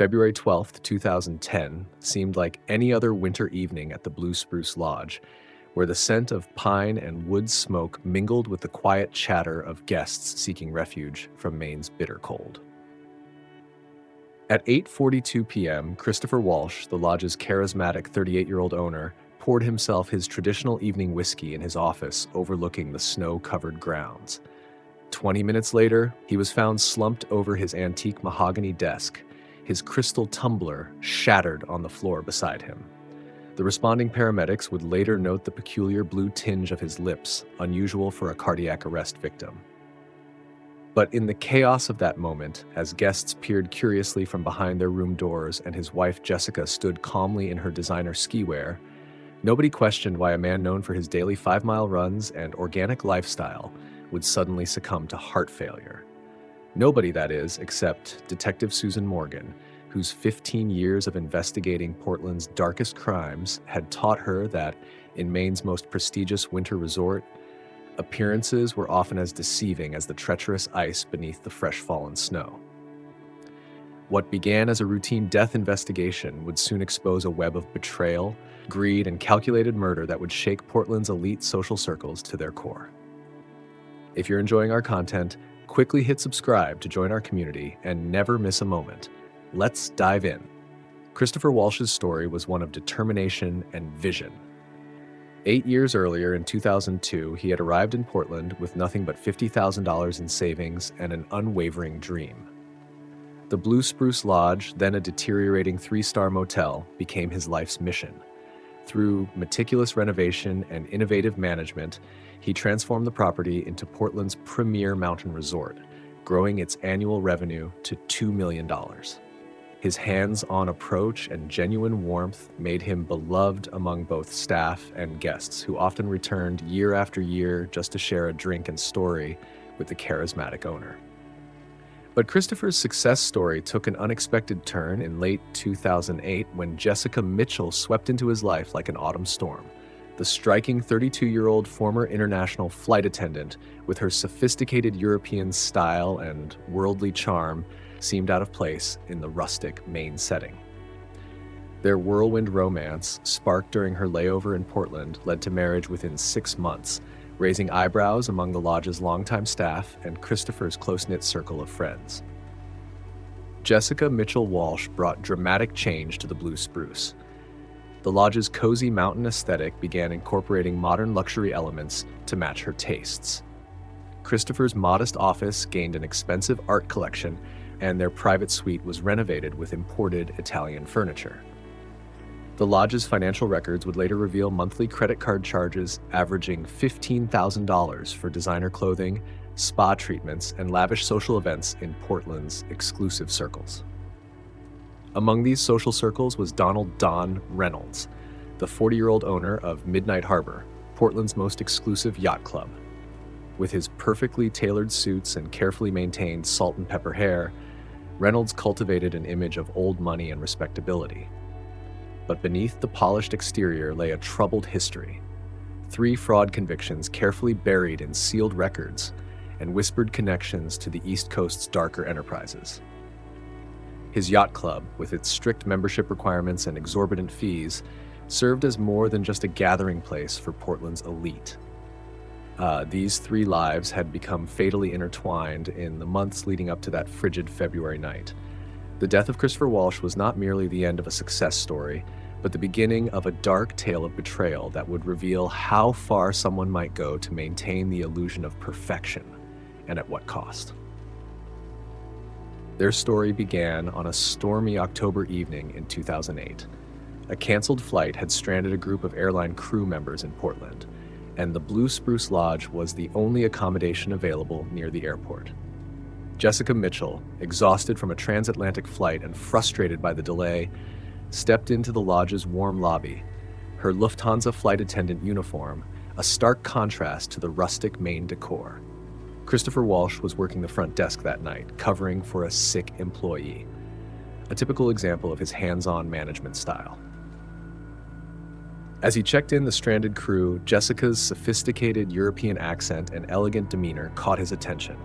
February 12th, 2010, seemed like any other winter evening at the Blue Spruce Lodge, where the scent of pine and wood smoke mingled with the quiet chatter of guests seeking refuge from Maine's bitter cold. At 8:42 p.m., Christopher Walsh, the lodge's charismatic 38-year-old owner, poured himself his traditional evening whiskey in his office overlooking the snow-covered grounds. 20 minutes later, he was found slumped over his antique mahogany desk, his crystal tumbler shattered on the floor beside him. The responding paramedics would later note the peculiar blue tinge of his lips, unusual for a cardiac arrest victim. But in the chaos of that moment, as guests peered curiously from behind their room doors and his wife Jessica stood calmly in her designer ski wear, nobody questioned why a man known for his daily 5-mile runs and organic lifestyle would suddenly succumb to heart failure. Nobody, that is, except Detective Susan Morgan, whose 15 years of investigating Portland's darkest crimes had taught her that, in Maine's most prestigious winter resort, appearances were often as deceiving as the treacherous ice beneath the fresh-fallen snow. What began as a routine death investigation would soon expose a web of betrayal, greed, and calculated murder that would shake Portland's elite social circles to their core. If you're enjoying our content, quickly hit subscribe to join our community and never miss a moment. Let's dive in. Christopher Walsh's story was one of determination and vision. 8 years earlier, in 2002, he had arrived in Portland with nothing but $50,000 in savings and an unwavering dream. The Blue Spruce Lodge, then a deteriorating 3-star motel, became his life's mission. Through meticulous renovation and innovative management, he transformed the property into Portland's premier mountain resort, growing its annual revenue to $2 million. His hands-on approach and genuine warmth made him beloved among both staff and guests, who often returned year after year just to share a drink and story with the charismatic owner. But Christopher's success story took an unexpected turn in late 2008 when Jessica Mitchell swept into his life like an autumn storm. The striking 32-year-old former international flight attendant, with her sophisticated European style and worldly charm, seemed out of place in the rustic Maine setting. Their whirlwind romance, sparked during her layover in Portland, led to marriage within 6 months, raising eyebrows among the lodge's longtime staff and Christopher's close-knit circle of friends. Jessica Mitchell Walsh brought dramatic change to the Blue Spruce. The lodge's cozy mountain aesthetic began incorporating modern luxury elements to match her tastes. Christopher's modest office gained an expensive art collection, and their private suite was renovated with imported Italian furniture. The lodge's financial records would later reveal monthly credit card charges averaging $15,000 for designer clothing, spa treatments, and lavish social events in Portland's exclusive circles. Among these social circles was Donald Don Reynolds, the 40-year-old owner of Midnight Harbor, Portland's most exclusive yacht club. With his perfectly tailored suits and carefully maintained salt and pepper hair, Reynolds cultivated an image of old money and respectability. But beneath the polished exterior lay a troubled history. 3 fraud convictions carefully buried in sealed records and whispered connections to the East Coast's darker enterprises. His yacht club, with its strict membership requirements and exorbitant fees, served as more than just a gathering place for Portland's elite. These 3 lives had become fatally intertwined in the months leading up to that frigid February night. The death of Christopher Walsh was not merely the end of a success story, but the beginning of a dark tale of betrayal that would reveal how far someone might go to maintain the illusion of perfection, and at what cost. Their story began on a stormy October evening in 2008. A canceled flight had stranded a group of airline crew members in Portland, and the Blue Spruce Lodge was the only accommodation available near the airport. Jessica Mitchell, exhausted from a transatlantic flight and frustrated by the delay, stepped into the lodge's warm lobby, her Lufthansa flight attendant uniform a stark contrast to the rustic Maine decor. Christopher Walsh was working the front desk that night, covering for a sick employee, a typical example of his hands-on management style. As he checked in the stranded crew, Jessica's sophisticated European accent and elegant demeanor caught his attention.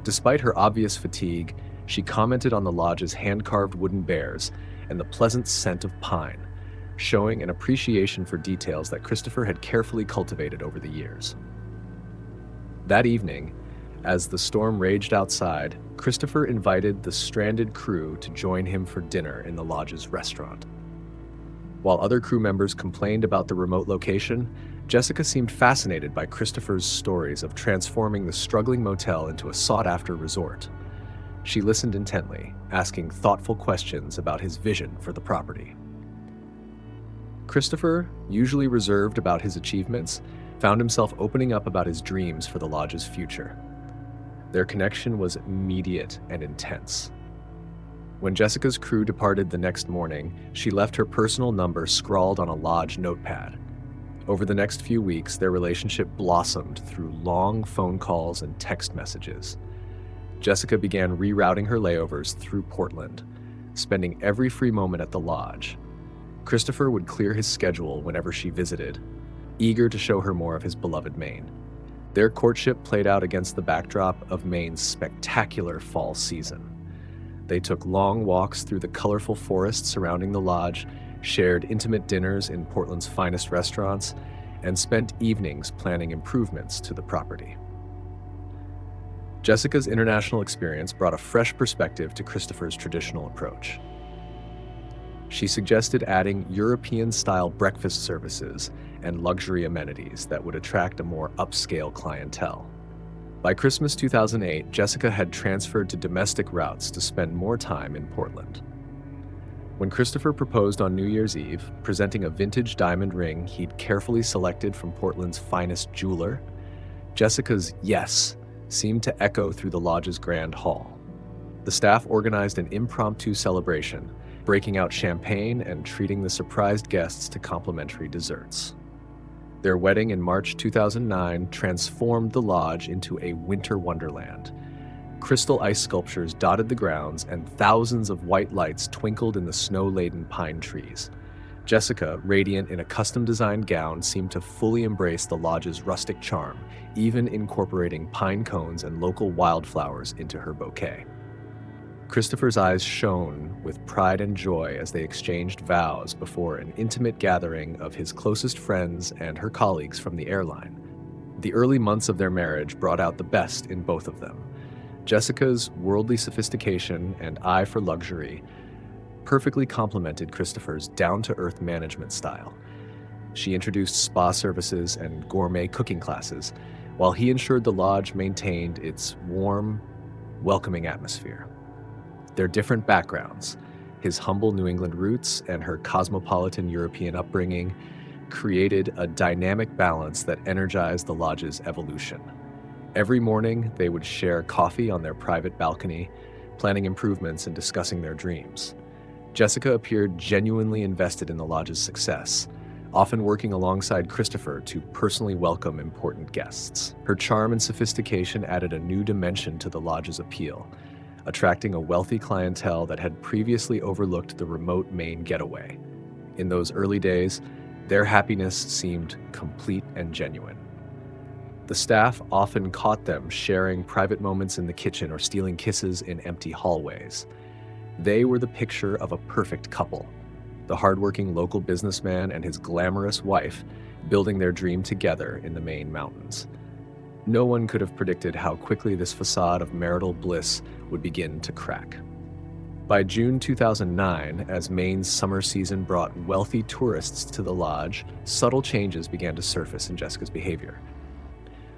Despite her obvious fatigue, She commented on the lodge's hand-carved wooden bears and the pleasant scent of pine, showing an appreciation for details that Christopher had carefully cultivated over the years. That evening, as the storm raged outside, Christopher invited the stranded crew to join him for dinner in the lodge's restaurant. While other crew members complained about the remote location, Jessica seemed fascinated by Christopher's stories of transforming the struggling motel into a sought-after resort. She listened intently, asking thoughtful questions about his vision for the property. Christopher, usually reserved about his achievements, found himself opening up about his dreams for the lodge's future. Their connection was immediate and intense. When Jessica's crew departed the next morning, she left her personal number scrawled on a lodge notepad. Over the next few weeks, their relationship blossomed through long phone calls and text messages. Jessica began rerouting her layovers through Portland, spending every free moment at the lodge. Christopher would clear his schedule whenever she visited, eager to show her more of his beloved Maine. Their courtship played out against the backdrop of Maine's spectacular fall season. They took long walks through the colorful forests surrounding the lodge, shared intimate dinners in Portland's finest restaurants, and spent evenings planning improvements to the property. Jessica's international experience brought a fresh perspective to Christopher's traditional approach. She suggested adding European-style breakfast services and luxury amenities that would attract a more upscale clientele. By Christmas 2008, Jessica had transferred to domestic routes to spend more time in Portland. When Christopher proposed on New Year's Eve, presenting a vintage diamond ring he'd carefully selected from Portland's finest jeweler, Jessica's yes seemed to echo through the lodge's grand hall. The staff organized an impromptu celebration, breaking out champagne and treating the surprised guests to complimentary desserts. Their wedding in March 2009 transformed the lodge into a winter wonderland. Crystal ice sculptures dotted the grounds, and thousands of white lights twinkled in the snow-laden pine trees. Jessica, radiant in a custom-designed gown, seemed to fully embrace the lodge's rustic charm, even incorporating pine cones and local wildflowers into her bouquet. Christopher's eyes shone with pride and joy as they exchanged vows before an intimate gathering of his closest friends and her colleagues from the airline. The early months of their marriage brought out the best in both of them. Jessica's worldly sophistication and eye for luxury perfectly complemented Christopher's down-to-earth management style. She introduced spa services and gourmet cooking classes, while he ensured the lodge maintained its warm, welcoming atmosphere. Their different backgrounds, his humble New England roots and her cosmopolitan European upbringing, created a dynamic balance that energized the lodge's evolution. Every morning, they would share coffee on their private balcony, planning improvements and discussing their dreams. Jessica appeared genuinely invested in the lodge's success, often working alongside Christopher to personally welcome important guests. Her charm and sophistication added a new dimension to the lodge's appeal, attracting a wealthy clientele that had previously overlooked the remote Maine getaway. In those early days, their happiness seemed complete and genuine. The staff often caught them sharing private moments in the kitchen or stealing kisses in empty hallways. They were the picture of a perfect couple, the hardworking local businessman and his glamorous wife building their dream together in the Maine mountains. No one could have predicted how quickly this facade of marital bliss would begin to crack. By June 2009, as Maine's summer season brought wealthy tourists to the lodge, subtle changes began to surface in Jessica's behavior.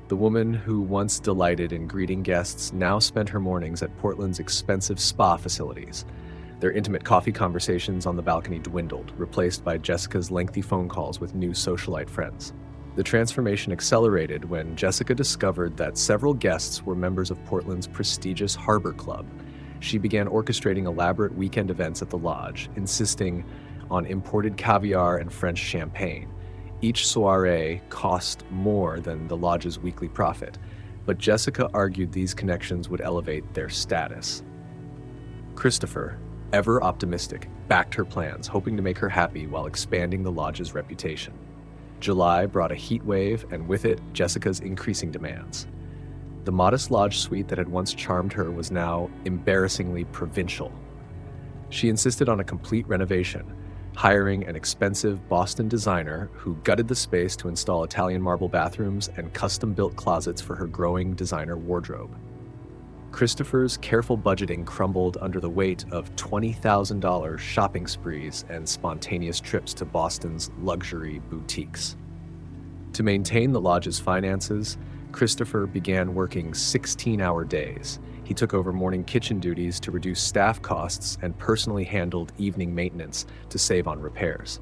The woman who once delighted in greeting guests now spent her mornings at Portland's expensive spa facilities. Their intimate coffee conversations on the balcony dwindled, replaced by Jessica's lengthy phone calls with new socialite friends. The transformation accelerated when Jessica discovered that several guests were members of Portland's prestigious Harbor Club. She began orchestrating elaborate weekend events at the lodge, insisting on imported caviar and French champagne. Each soiree cost more than the lodge's weekly profit, but Jessica argued these connections would elevate their status. Christopher, ever optimistic, backed her plans, hoping to make her happy while expanding the lodge's reputation. July brought a heat wave, and with it, Jessica's increasing demands. The modest lodge suite that had once charmed her was now embarrassingly provincial. She insisted on a complete renovation, hiring an expensive Boston designer who gutted the space to install Italian marble bathrooms and custom-built closets for her growing designer wardrobe. Christopher's careful budgeting crumbled under the weight of $20,000 shopping sprees and spontaneous trips to Boston's luxury boutiques. To maintain the lodge's finances, Christopher began working 16-hour days. He took over morning kitchen duties to reduce staff costs and personally handled evening maintenance to save on repairs.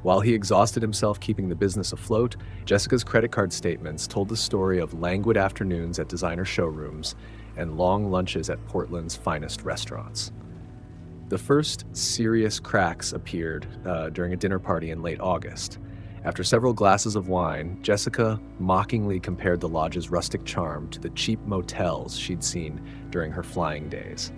While he exhausted himself keeping the business afloat, Jessica's credit card statements told the story of languid afternoons at designer showrooms and long lunches at Portland's finest restaurants. The first serious cracks appeared during a dinner party in late August. After several glasses of wine, Jessica mockingly compared the lodge's rustic charm to the cheap motels she'd seen during her flying days.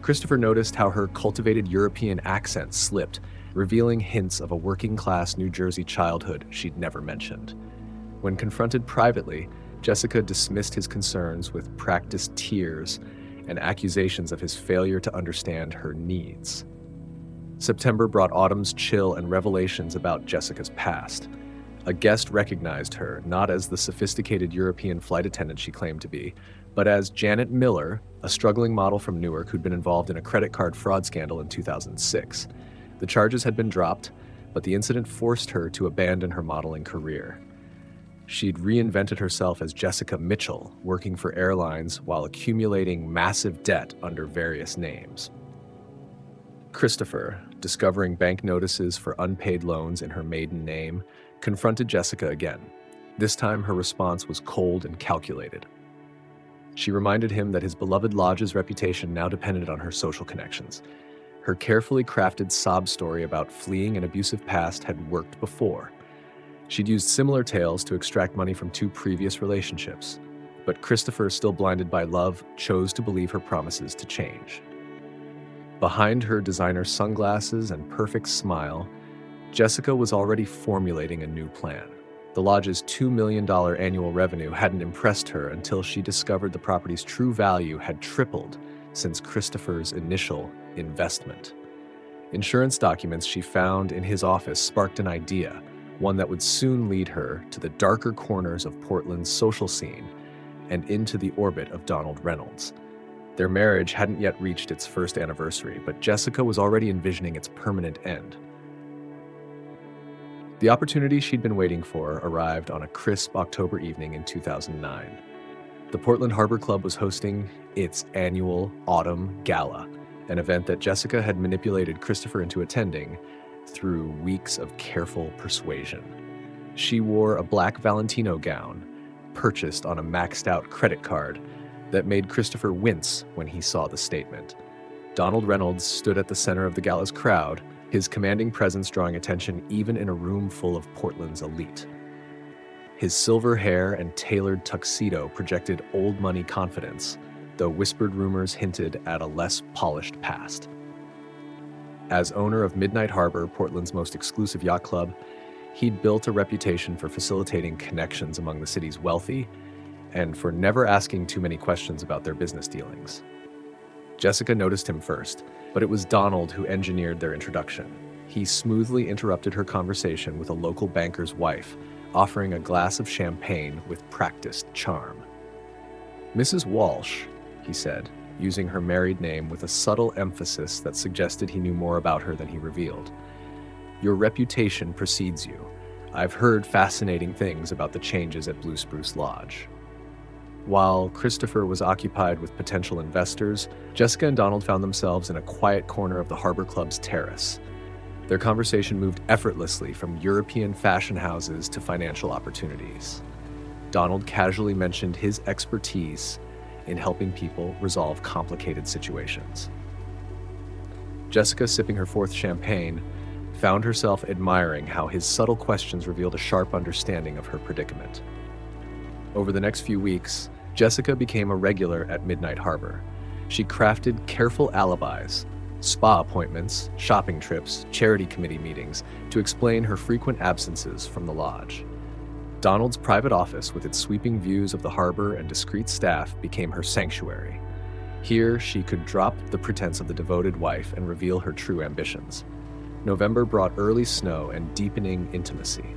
Christopher noticed how her cultivated European accent slipped, revealing hints of a working-class New Jersey childhood she'd never mentioned. When confronted privately, Jessica dismissed his concerns with practiced tears and accusations of his failure to understand her needs. September brought autumn's chill and revelations about Jessica's past. A guest recognized her not as the sophisticated European flight attendant she claimed to be, but as Janet Miller, a struggling model from Newark who'd been involved in a credit card fraud scandal in 2006. The charges had been dropped, but the incident forced her to abandon her modeling career. She'd reinvented herself as Jessica Mitchell, working for airlines while accumulating massive debt under various names. Christopher, discovering bank notices for unpaid loans in her maiden name, confronted Jessica again. This time, her response was cold and calculated. She reminded him that his beloved lodge's reputation now depended on her social connections. Her carefully crafted sob story about fleeing an abusive past had worked before. She'd used similar tales to extract money from 2 previous relationships, but Christopher, still blinded by love, chose to believe her promises to change. Behind her designer sunglasses and perfect smile, Jessica was already formulating a new plan. The lodge's $2 million annual revenue hadn't impressed her until she discovered the property's true value had tripled since Christopher's initial investment. Insurance documents she found in his office sparked an idea, one that would soon lead her to the darker corners of Portland's social scene and into the orbit of Donald Reynolds. Their marriage hadn't yet reached its first anniversary, but Jessica was already envisioning its permanent end. The opportunity she'd been waiting for arrived on a crisp October evening in 2009. The Portland Harbor Club was hosting its annual Autumn Gala, an event that Jessica had manipulated Christopher into attending through weeks of careful persuasion. She wore a black Valentino gown, purchased on a maxed-out credit card, that made Christopher wince when he saw the statement. Donald Reynolds stood at the center of the gala's crowd, his commanding presence drawing attention even in a room full of Portland's elite. His silver hair and tailored tuxedo projected old money confidence, though whispered rumors hinted at a less polished past. As owner of Midnight Harbor, Portland's most exclusive yacht club, he'd built a reputation for facilitating connections among the city's wealthy and for never asking too many questions about their business dealings. Jessica noticed him first, but it was Donald who engineered their introduction. He smoothly interrupted her conversation with a local banker's wife, offering a glass of champagne with practiced charm. "Mrs. Walsh," he said, using her married name with a subtle emphasis that suggested he knew more about her than he revealed. "Your reputation precedes you. I've heard fascinating things about the changes at Blue Spruce Lodge." While Christopher was occupied with potential investors, Jessica and Donald found themselves in a quiet corner of the Harbor Club's terrace. Their conversation moved effortlessly from European fashion houses to financial opportunities. Donald casually mentioned his expertise in helping people resolve complicated situations. Jessica, sipping her 4th champagne, found herself admiring how his subtle questions revealed a sharp understanding of her predicament. Over the next few weeks, Jessica became a regular at Midnight Harbor. She crafted careful alibis, spa appointments, shopping trips, charity committee meetings to explain her frequent absences from the lodge. Donald's private office, with its sweeping views of the harbor and discreet staff, became her sanctuary. Here, she could drop the pretense of the devoted wife and reveal her true ambitions. November brought early snow and deepening intimacy.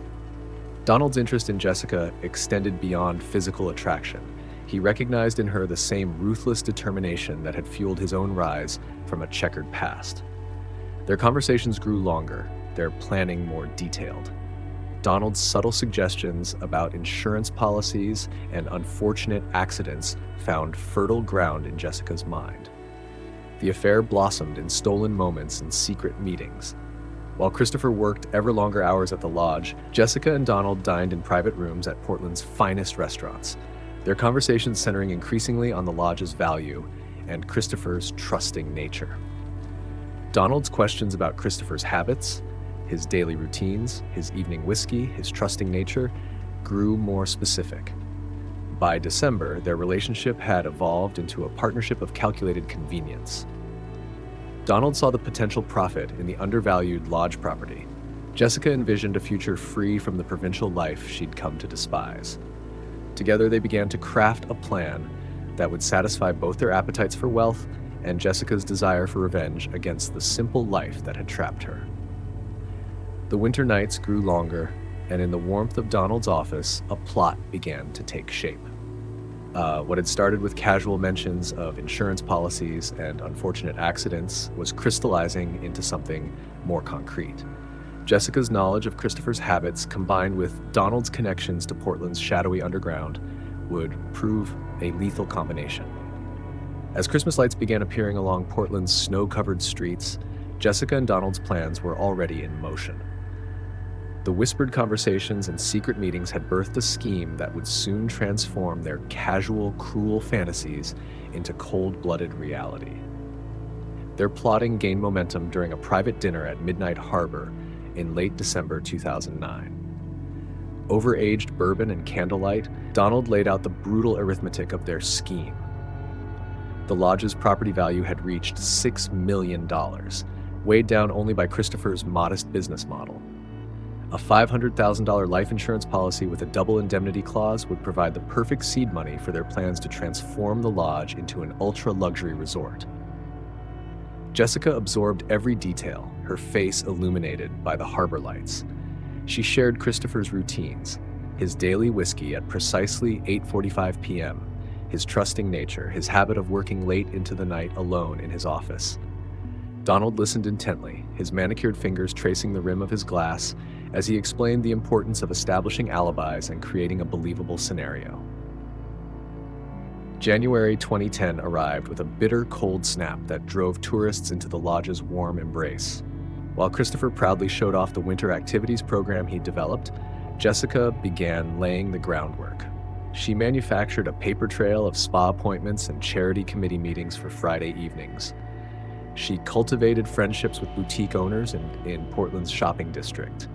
Donald's interest in Jessica extended beyond physical attraction. He recognized in her the same ruthless determination that had fueled his own rise from a checkered past. Their conversations grew longer, their planning more detailed. Donald's subtle suggestions about insurance policies and unfortunate accidents found fertile ground in Jessica's mind. The affair blossomed in stolen moments and secret meetings. While Christopher worked ever longer hours at the lodge, Jessica and Donald dined in private rooms at Portland's finest restaurants, their conversations centering increasingly on the lodge's value and Christopher's trusting nature. Donald's questions about Christopher's habits, his daily routines, his evening whiskey, his trusting nature, grew more specific. By December, their relationship had evolved into a partnership of calculated convenience. Donald saw the potential profit in the undervalued lodge property. Jessica envisioned a future free from the provincial life she'd come to despise. Together, they began to craft a plan that would satisfy both their appetites for wealth and Jessica's desire for revenge against the simple life that had trapped her. The winter nights grew longer, and in the warmth of Donald's office, a plot began to take shape. What had started with casual mentions of insurance policies and unfortunate accidents was crystallizing into something more concrete. Jessica's knowledge of Christopher's habits, combined with Donald's connections to Portland's shadowy underground, would prove a lethal combination. As Christmas lights began appearing along Portland's snow-covered streets, Jessica and Donald's plans were already in motion. The whispered conversations and secret meetings had birthed a scheme that would soon transform their casual, cruel fantasies into cold-blooded reality. Their plotting gained momentum during a private dinner at Midnight Harbor in late December 2009. Over aged bourbon and candlelight, Donald laid out the brutal arithmetic of their scheme. The lodge's property value had reached $6 million, weighed down only by Christopher's modest business model. A $500,000 life insurance policy with a double indemnity clause would provide the perfect seed money for their plans to transform the lodge into an ultra-luxury resort. Jessica absorbed every detail, her face illuminated by the harbor lights. She shared Christopher's routines, his daily whiskey at precisely 8:45 p.m., his trusting nature, his habit of working late into the night alone in his office. Donald listened intently, his manicured fingers tracing the rim of his glass as he explained the importance of establishing alibis and creating a believable scenario. January 2010 arrived with a bitter cold snap that drove tourists into the lodge's warm embrace. While Christopher proudly showed off the winter activities program he'd developed, Jessica began laying the groundwork. She manufactured a paper trail of spa appointments and charity committee meetings for Friday evenings. She cultivated friendships with boutique owners in Portland's shopping district,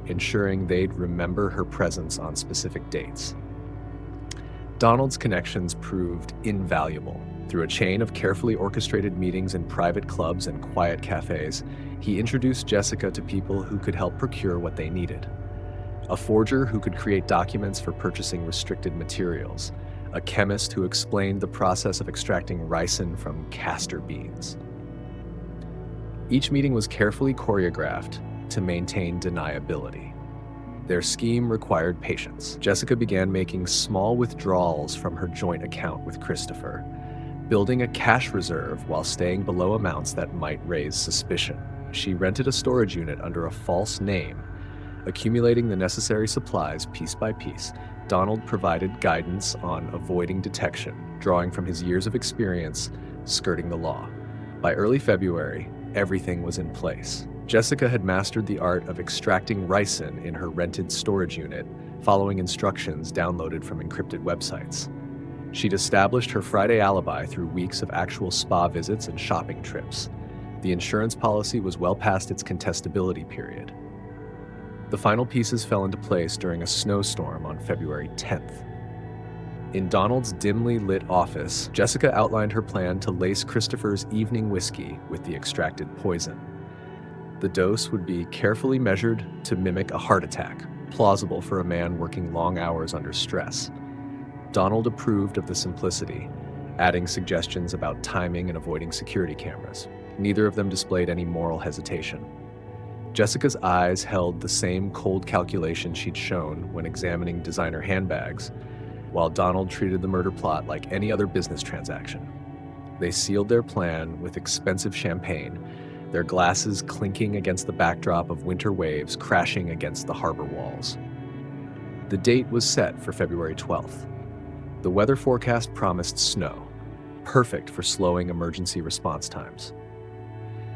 ensuring they'd remember her presence on specific dates. Donald's connections proved invaluable. Through a chain of carefully orchestrated meetings in private clubs and quiet cafes, he introduced Jessica to people who could help procure what they needed. A forger who could create documents for purchasing restricted materials, a chemist who explained the process of extracting ricin from castor beans. Each meeting was carefully choreographed to maintain deniability. Their scheme required patience. Jessica began making small withdrawals from her joint account with Christopher, building a cash reserve while staying below amounts that might raise suspicion. She rented a storage unit under a false name, accumulating the necessary supplies piece by piece. Donald provided guidance on avoiding detection, drawing from his years of experience skirting the law. By early February, everything was in place. Jessica had mastered the art of extracting ricin in her rented storage unit, following instructions downloaded from encrypted websites. She'd established her Friday alibi through weeks of actual spa visits and shopping trips. The insurance policy was well past its contestability period. The final pieces fell into place during a snowstorm on February 10th. In Donald's dimly lit office, Jessica outlined her plan to lace Christopher's evening whiskey with the extracted poison. The dose would be carefully measured to mimic a heart attack, plausible for a man working long hours under stress. Donald approved of the simplicity, adding suggestions about timing and avoiding security cameras. Neither of them displayed any moral hesitation. Jessica's eyes held the same cold calculation she'd shown when examining designer handbags, while Donald treated the murder plot like any other business transaction. They sealed their plan with expensive champagne, their glasses clinking against the backdrop of winter waves crashing against the harbor walls. The date was set for February 12th. The weather forecast promised snow, perfect for slowing emergency response times.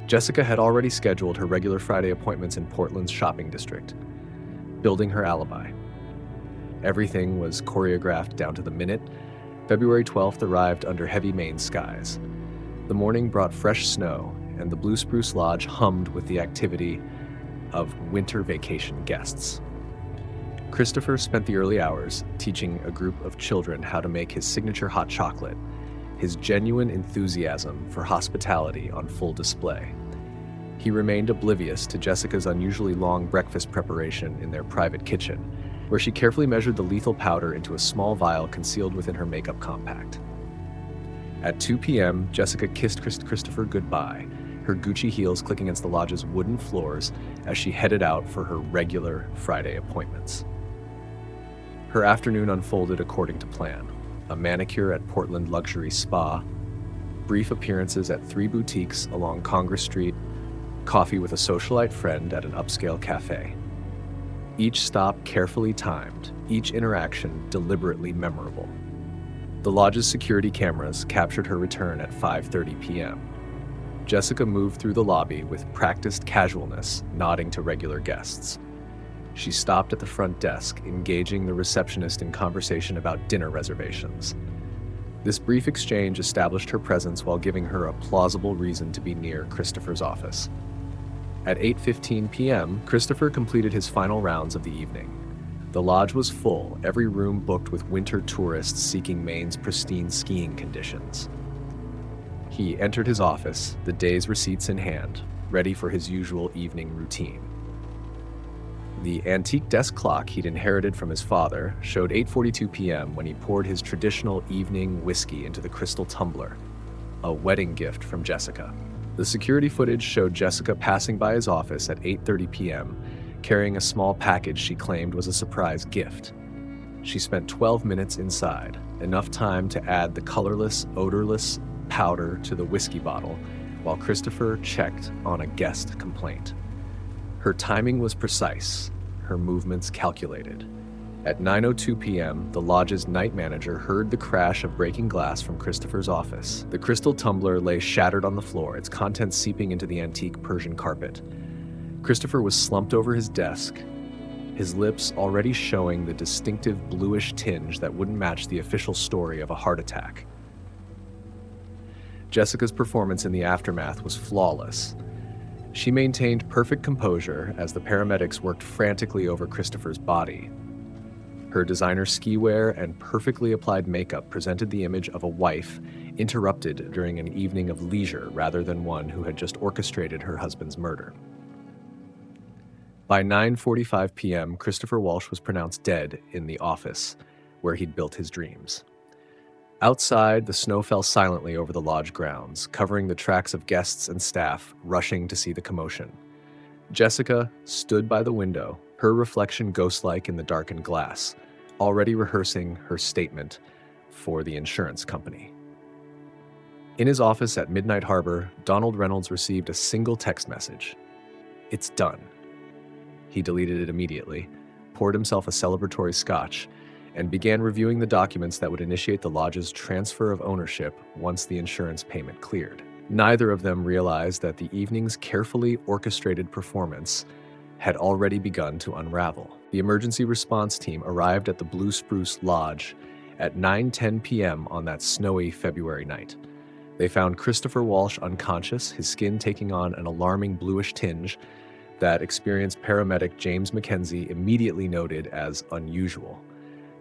Jessica had already scheduled her regular Friday appointments in Portland's shopping district, building her alibi. Everything was choreographed down to the minute. February 12th arrived under heavy Maine skies. The morning brought fresh snow, and the Blue Spruce Lodge hummed with the activity of winter vacation guests. Christopher spent the early hours teaching a group of children how to make his signature hot chocolate, his genuine enthusiasm for hospitality on full display. He remained oblivious to Jessica's unusually long breakfast preparation in their private kitchen, where she carefully measured the lethal powder into a small vial concealed within her makeup compact. At 2 p.m., Jessica kissed Christopher goodbye, her Gucci heels clicking against the lodge's wooden floors as she headed out for her regular Friday appointments. Her afternoon unfolded according to plan: a manicure at Portland Luxury Spa, brief appearances at 3 boutiques along Congress Street, coffee with a socialite friend at an upscale cafe. Each stop carefully timed, each interaction deliberately memorable. The lodge's security cameras captured her return at 5:30 p.m. Jessica moved through the lobby with practiced casualness, nodding to regular guests. She stopped at the front desk, engaging the receptionist in conversation about dinner reservations. This brief exchange established her presence while giving her a plausible reason to be near Christopher's office. At 8:15 p.m., Christopher completed his final rounds of the evening. The lodge was full, every room booked with winter tourists seeking Maine's pristine skiing conditions. He entered his office, the day's receipts in hand, ready for his usual evening routine. The antique desk clock he'd inherited from his father showed 8:42 p.m. when he poured his traditional evening whiskey into the crystal tumbler, a wedding gift from Jessica. The security footage showed Jessica passing by his office at 8:30 p.m., carrying a small package she claimed was a surprise gift. She spent 12 minutes inside, enough time to add the colorless, odorless powder to the whiskey bottle, while Christopher checked on a guest complaint. Her timing was precise, her movements calculated. At 9:02 p.m., the lodge's night manager heard the crash of breaking glass from Christopher's office. The crystal tumbler lay shattered on the floor, its contents seeping into the antique Persian carpet. Christopher was slumped over his desk, his lips already showing the distinctive bluish tinge that wouldn't match the official story of a heart attack. Jessica's performance in the aftermath was flawless. She maintained perfect composure as the paramedics worked frantically over Christopher's body. Her designer ski wear and perfectly applied makeup presented the image of a wife interrupted during an evening of leisure rather than one who had just orchestrated her husband's murder. By 9:45 p.m., Christopher Walsh was pronounced dead in the office where he'd built his dreams. Outside, the snow fell silently over the lodge grounds, covering the tracks of guests and staff rushing to see the commotion. Jessica stood by the window, her reflection ghost-like in the darkened glass, already rehearsing her statement for the insurance company. In his office at Midnight Harbor, Donald Reynolds received a single text message. "It's done." He deleted it immediately, poured himself a celebratory scotch, and began reviewing the documents that would initiate the lodge's transfer of ownership once the insurance payment cleared. Neither of them realized that the evening's carefully orchestrated performance had already begun to unravel. The emergency response team arrived at the Blue Spruce Lodge at 9:10 p.m. on that snowy February night. They found Christopher Walsh unconscious, his skin taking on an alarming bluish tinge that experienced paramedic James McKenzie immediately noted as unusual.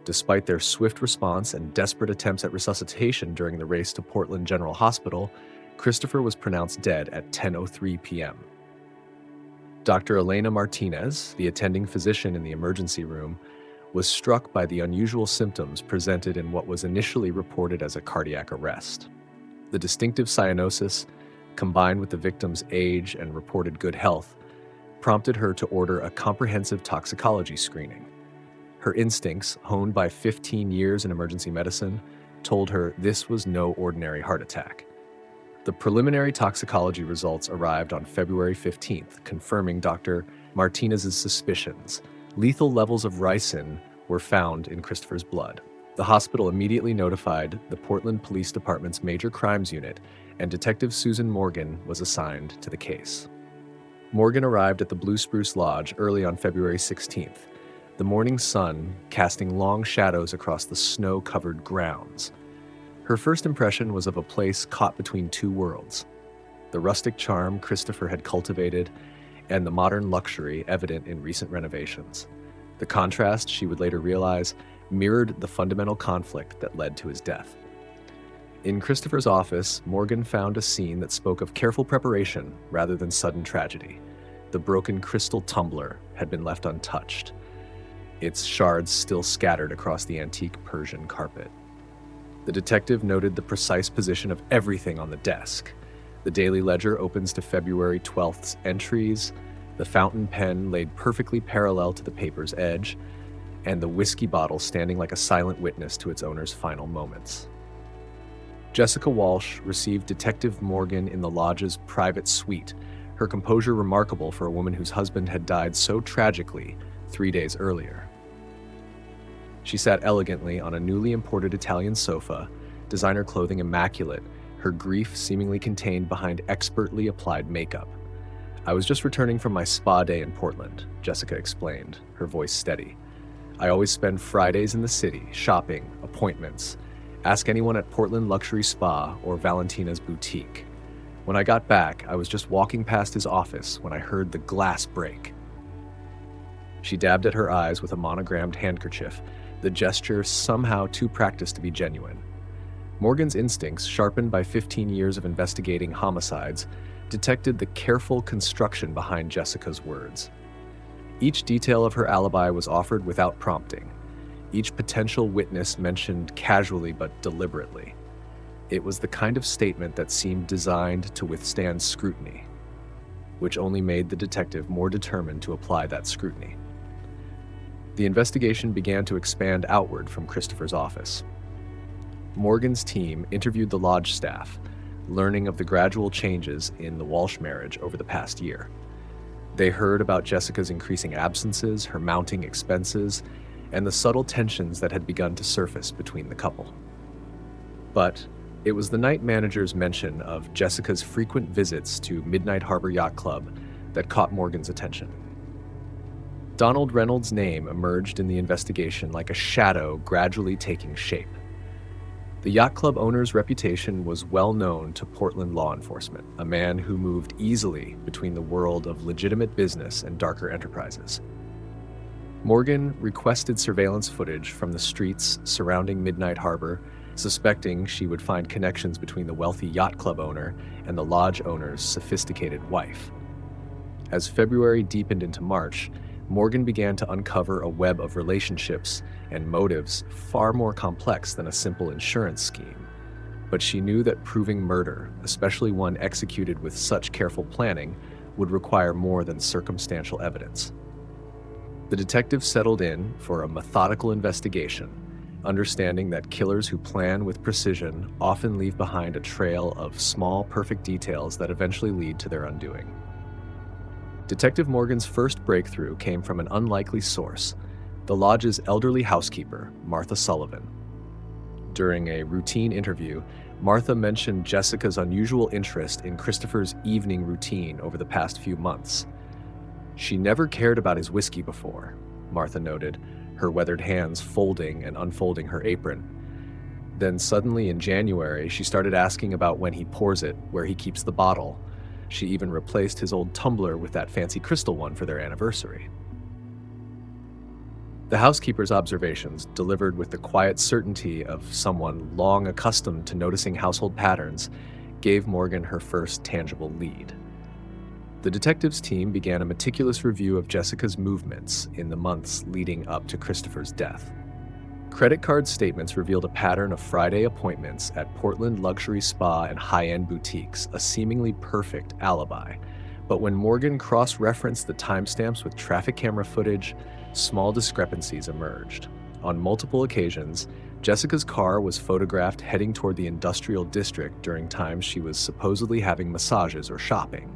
Despite their swift response and desperate attempts at resuscitation during the race to Portland General Hospital, Christopher was pronounced dead at 10:03 p.m. Dr. Elena Martinez, the attending physician in the emergency room, was struck by the unusual symptoms presented in what was initially reported as a cardiac arrest. The distinctive cyanosis, combined with the victim's age and reported good health, prompted her to order a comprehensive toxicology screening. Her instincts, honed by 15 years in emergency medicine, told her this was no ordinary heart attack. The preliminary toxicology results arrived on February 15th, confirming Dr. Martinez's suspicions. Lethal levels of ricin were found in Christopher's blood. The hospital immediately notified the Portland Police Department's Major Crimes Unit, and Detective Susan Morgan was assigned to the case. Morgan arrived at the Blue Spruce Lodge early on February 16th, the morning sun casting long shadows across the snow-covered grounds. Her first impression was of a place caught between two worlds: the rustic charm Christopher had cultivated and the modern luxury evident in recent renovations. The contrast, she would later realize, mirrored the fundamental conflict that led to his death. In Christopher's office, Morgan found a scene that spoke of careful preparation rather than sudden tragedy. The broken crystal tumbler had been left untouched, its shards still scattered across the antique Persian carpet. The detective noted the precise position of everything on the desk. The daily ledger opens to February 12th's entries, the fountain pen laid perfectly parallel to the paper's edge, and the whiskey bottle standing like a silent witness to its owner's final moments. Jessica Walsh received Detective Morgan in the lodge's private suite, her composure remarkable for a woman whose husband had died so tragically 3 days earlier. She sat elegantly on a newly imported Italian sofa, designer clothing immaculate, her grief seemingly contained behind expertly applied makeup. "I was just returning from my spa day in Portland," Jessica explained, her voice steady. "I always spend Fridays in the city, shopping, appointments. Ask anyone at Portland Luxury Spa or Valentina's Boutique. When I got back, I was just walking past his office when I heard the glass break." She dabbed at her eyes with a monogrammed handkerchief, the gesture somehow too practiced to be genuine. Morgan's instincts, sharpened by 15 years of investigating homicides, detected the careful construction behind Jessica's words. Each detail of her alibi was offered without prompting, each potential witness mentioned casually but deliberately. It was the kind of statement that seemed designed to withstand scrutiny, which only made the detective more determined to apply that scrutiny. The investigation began to expand outward from Christopher's office. Morgan's team interviewed the lodge staff, learning of the gradual changes in the Walsh marriage over the past year. They heard about Jessica's increasing absences, her mounting expenses, and the subtle tensions that had begun to surface between the couple. But it was the night manager's mention of Jessica's frequent visits to Midnight Harbor Yacht Club that caught Morgan's attention. Donald Reynolds' name emerged in the investigation like a shadow gradually taking shape. The yacht club owner's reputation was well known to Portland law enforcement, a man who moved easily between the world of legitimate business and darker enterprises. Morgan requested surveillance footage from the streets surrounding Midnight Harbor, suspecting she would find connections between the wealthy yacht club owner and the lodge owner's sophisticated wife. As February deepened into March, Morgan began to uncover a web of relationships and motives far more complex than a simple insurance scheme. But she knew that proving murder, especially one executed with such careful planning, would require more than circumstantial evidence. The detective settled in for a methodical investigation, understanding that killers who plan with precision often leave behind a trail of small, perfect details that eventually lead to their undoing. Detective Morgan's first breakthrough came from an unlikely source, the lodge's elderly housekeeper, Martha Sullivan. During a routine interview, Martha mentioned Jessica's unusual interest in Christopher's evening routine over the past few months. "She never cared about his whiskey before," Martha noted, her weathered hands folding and unfolding her apron. Then suddenly in January, she started asking about when he pours it, where he keeps the bottle. She even replaced his old tumbler with that fancy crystal one for their anniversary. The housekeeper's observations, delivered with the quiet certainty of someone long accustomed to noticing household patterns, gave Morgan her first tangible lead. The detectives' team began a meticulous review of Jessica's movements in the months leading up to Christopher's death. Credit card statements revealed a pattern of Friday appointments at Portland luxury spa and high-end boutiques, a seemingly perfect alibi. But when Morgan cross-referenced the timestamps with traffic camera footage, small discrepancies emerged. On multiple occasions, Jessica's car was photographed heading toward the industrial district during times she was supposedly having massages or shopping.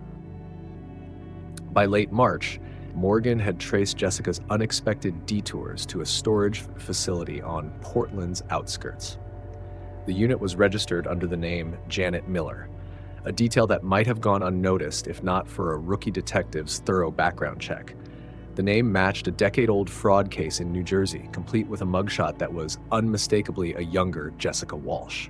By late March, Morgan had traced Jessica's unexpected detours to a storage facility on Portland's outskirts. The unit was registered under the name Janet Miller, a detail that might have gone unnoticed if not for a rookie detective's thorough background check. The name matched a decade-old fraud case in New Jersey, complete with a mugshot that was unmistakably a younger Jessica Walsh.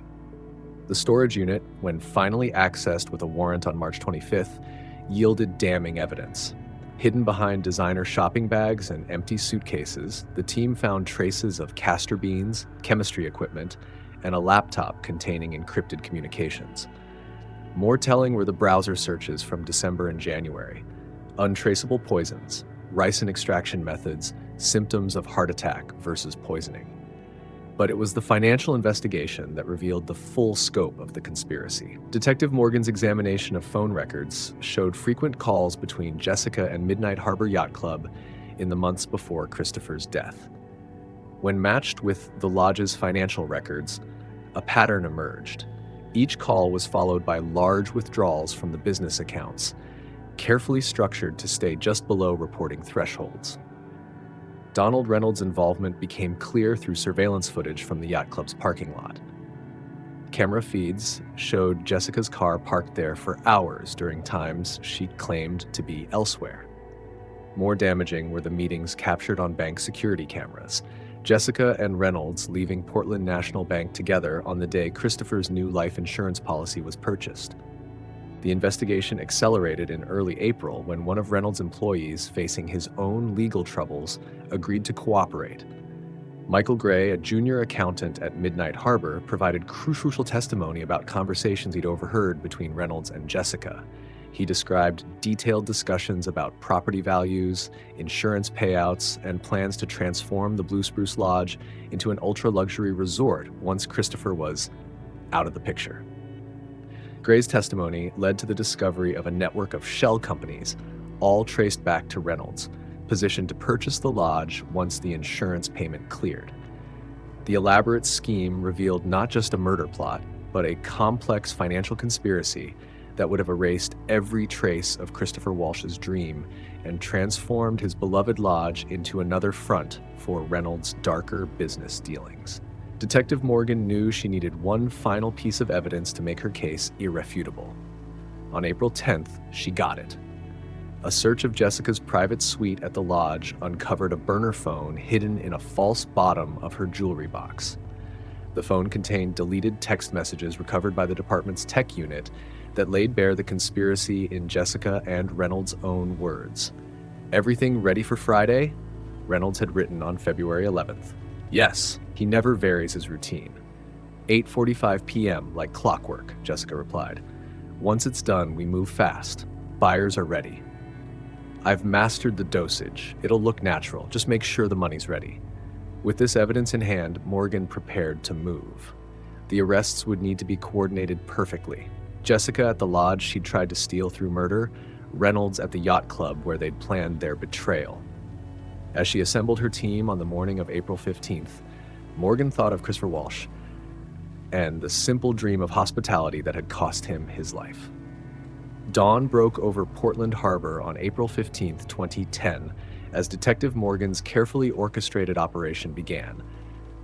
The storage unit, when finally accessed with a warrant on March 25th, yielded damning evidence. Hidden behind designer shopping bags and empty suitcases, the team found traces of castor beans, chemistry equipment, and a laptop containing encrypted communications. More telling were the browser searches from December and January. Untraceable poisons, ricin extraction methods, symptoms of heart attack versus poisoning. But it was the financial investigation that revealed the full scope of the conspiracy. Detective Morgan's examination of phone records showed frequent calls between Jessica and Midnight Harbor Yacht Club in the months before Christopher's death. When matched with the lodge's financial records, a pattern emerged. Each call was followed by large withdrawals from the business accounts, carefully structured to stay just below reporting thresholds. Donald Reynolds' involvement became clear through surveillance footage from the yacht club's parking lot. Camera feeds showed Jessica's car parked there for hours during times she claimed to be elsewhere. More damaging were the meetings captured on bank security cameras. Jessica and Reynolds leaving Portland National Bank together on the day Christopher's new life insurance policy was purchased. The investigation accelerated in early April when one of Reynolds' employees, facing his own legal troubles, agreed to cooperate. Michael Gray, a junior accountant at Midnight Harbor, provided crucial testimony about conversations he'd overheard between Reynolds and Jessica. He described detailed discussions about property values, insurance payouts, and plans to transform the Blue Spruce Lodge into an ultra-luxury resort once Christopher was out of the picture. Gray's testimony led to the discovery of a network of shell companies, all traced back to Reynolds, positioned to purchase the lodge once the insurance payment cleared. The elaborate scheme revealed not just a murder plot, but a complex financial conspiracy that would have erased every trace of Christopher Walsh's dream and transformed his beloved lodge into another front for Reynolds' darker business dealings. Detective Morgan knew she needed one final piece of evidence to make her case irrefutable. On April 10th, she got it. A search of Jessica's private suite at the lodge uncovered a burner phone hidden in a false bottom of her jewelry box. The phone contained deleted text messages recovered by the department's tech unit that laid bare the conspiracy in Jessica and Reynolds' own words. "Everything ready for Friday?" Reynolds had written on February 11th. "Yes." He never varies his routine. 8:45 p.m. like clockwork, Jessica replied. "Once it's done, we move fast. Buyers are ready. I've mastered the dosage. It'll look natural. Just make sure the money's ready." With this evidence in hand, Morgan prepared to move. The arrests would need to be coordinated perfectly. Jessica at the lodge she'd tried to steal through murder, Reynolds at the yacht club where they'd planned their betrayal. As she assembled her team on the morning of April 15th, Morgan thought of Christopher Walsh and the simple dream of hospitality that had cost him his life. Dawn broke over Portland Harbor on April 15th, 2010, as Detective Morgan's carefully orchestrated operation began.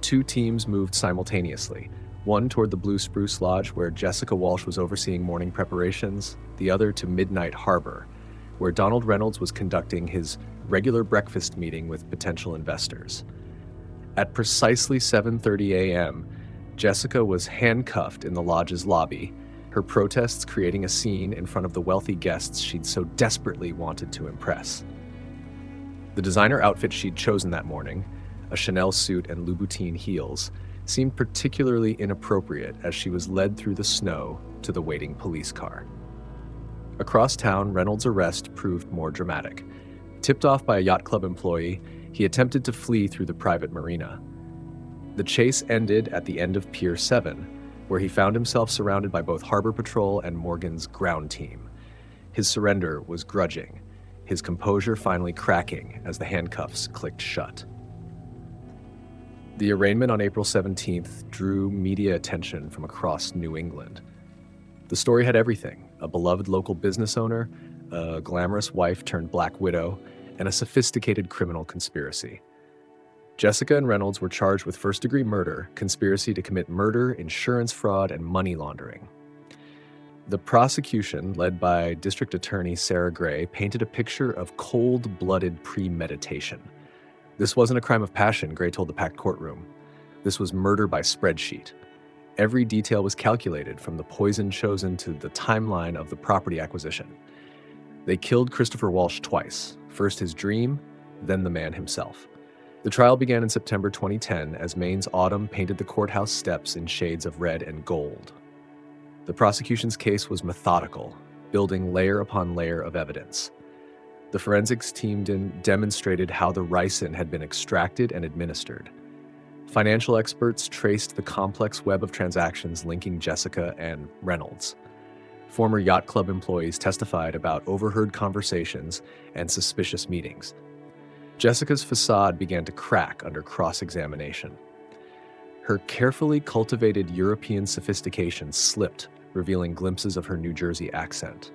Two teams moved simultaneously, one toward the Blue Spruce Lodge where Jessica Walsh was overseeing morning preparations, the other to Midnight Harbor, where Donald Reynolds was conducting his regular breakfast meeting with potential investors. At precisely 7:30 a.m., Jessica was handcuffed in the lodge's lobby, her protests creating a scene in front of the wealthy guests she'd so desperately wanted to impress. The designer outfit she'd chosen that morning, a Chanel suit and Louboutin heels, seemed particularly inappropriate as she was led through the snow to the waiting police car. Across town, Reynolds' arrest proved more dramatic. Tipped off by a yacht club employee, he attempted to flee through the private marina. The chase ended at the end of Pier 7, where he found himself surrounded by both Harbor Patrol and Morgan's ground team. His surrender was grudging, his composure finally cracking as the handcuffs clicked shut. The arraignment on April 17th drew media attention from across New England. The story had everything: a beloved local business owner, a glamorous wife turned black widow, and a sophisticated criminal conspiracy. Jessica and Reynolds were charged with first-degree murder, conspiracy to commit murder, insurance fraud, and money laundering. The prosecution, led by District Attorney Sarah Gray, painted a picture of cold-blooded premeditation. This wasn't a crime of passion, Gray told the packed courtroom. This was murder by spreadsheet. Every detail was calculated, from the poison chosen to the timeline of the property acquisition. They killed Christopher Walsh twice, first his dream, then the man himself. The trial began in September 2010 as Maine's autumn painted the courthouse steps in shades of red and gold. The prosecution's case was methodical, building layer upon layer of evidence. The forensics team demonstrated how the ricin had been extracted and administered. Financial experts traced the complex web of transactions linking Jessica and Reynolds. Former yacht club employees testified about overheard conversations and suspicious meetings. Jessica's facade began to crack under cross-examination. Her carefully cultivated European sophistication slipped, revealing glimpses of her New Jersey accent.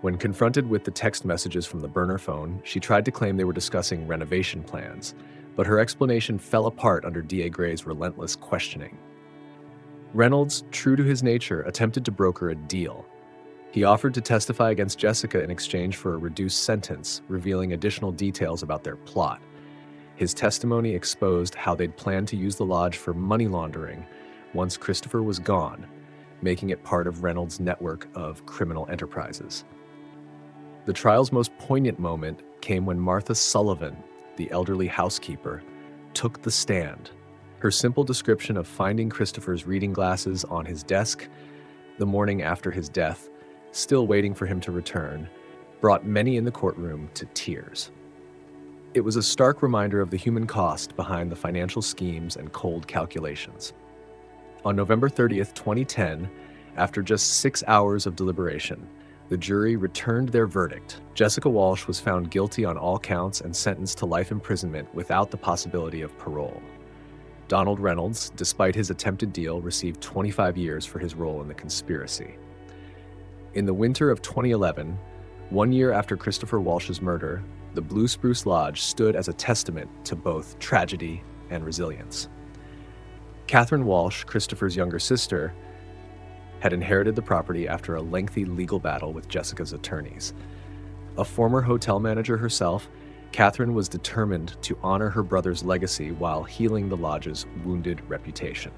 When confronted with the text messages from the burner phone, she tried to claim they were discussing renovation plans, but her explanation fell apart under D.A. Gray's relentless questioning. Reynolds, true to his nature, attempted to broker a deal. He offered to testify against Jessica in exchange for a reduced sentence, revealing additional details about their plot. His testimony exposed how they'd planned to use the lodge for money laundering once Christopher was gone, making it part of Reynolds' network of criminal enterprises. The trial's most poignant moment came when Martha Sullivan, the elderly housekeeper, took the stand. Her simple description of finding Christopher's reading glasses on his desk the morning after his death, still waiting for him to return, brought many in the courtroom to tears. It was a stark reminder of the human cost behind the financial schemes and cold calculations. On November 30th, 2010, after just 6 hours of deliberation, the jury returned their verdict. Jessica Walsh was found guilty on all counts and sentenced to life imprisonment without the possibility of parole. Donald Reynolds, despite his attempted deal, received 25 years for his role in the conspiracy. In the winter of 2011, 1 year after Christopher Walsh's murder, the Blue Spruce Lodge stood as a testament to both tragedy and resilience. Catherine Walsh, Christopher's younger sister, had inherited the property after a lengthy legal battle with Jessica's attorneys. A former hotel manager herself, Catherine was determined to honor her brother's legacy while healing the lodge's wounded reputation.